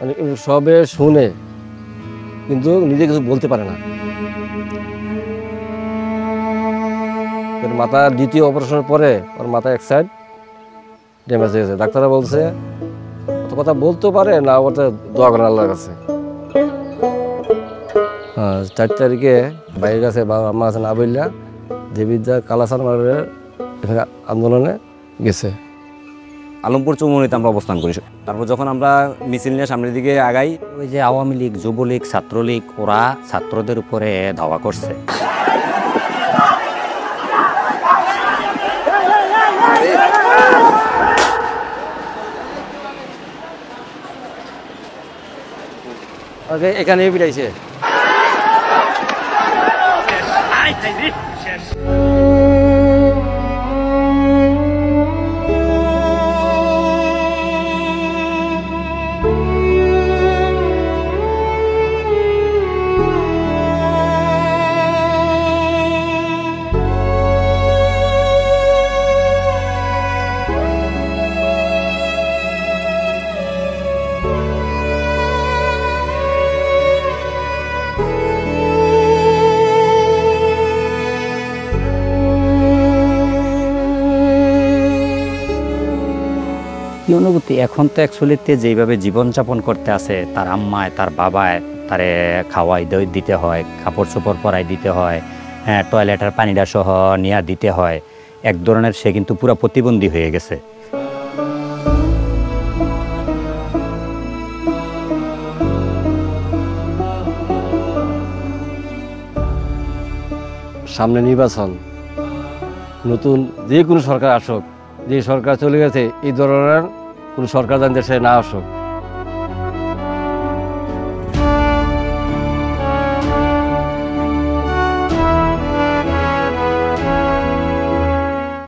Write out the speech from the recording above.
মানে সবে শুনে কিন্তু নিজে কিছু বলতে পারে না। মাথা দ্বিতীয় অপারেশনের পরে ওর মাথা এক সাইড ড্যামেজ হয়ে গেছে। ডাক্তাররা বলছে অত কথা বলতে পারে না, ওটা দোয়া করেন আল্লাহর কাছে। 4 তারিখে বাইরের কাছে বাবা আম্মা কাছে না বললা দেবিদ্যা কালাসান মারের এখানে আন্দোলনে গেছে। আলমপুর চৌমুহনীতে আমরা অবস্থান করি। তারপর যখন আমরা মিছিল নিয়ে সামনের দিকে আগাই, ওই যে আওয়ামী লীগ, যুবলীগ, ছাত্রলীগ ওরা ছাত্রদের উপরে ধাওয়া করছে। এখানে পিটাইছে। কি অনুভূতি এখন তো অ্যাকচুয়ালিতে যেইভাবে জীবনযাপন করতে আছে, তার আম্মায় তার বাবায় তারে খাওয়াই দিতে হয়, কাপড় চোপড় পরাই দিতে হয়, হ্যাঁ টয়লেটের পানিটা সহ নিয়ে দিতে হয়, এক ধরনের সে কিন্তু পুরো প্রতিবন্ধী হয়ে গেছে। সামনে নির্বাচন, নতুন যে কোনো সরকার আসুক, যে সরকার চলে গেছে এই ধরনের কোনো সরকার যেন দেশে না আসুক।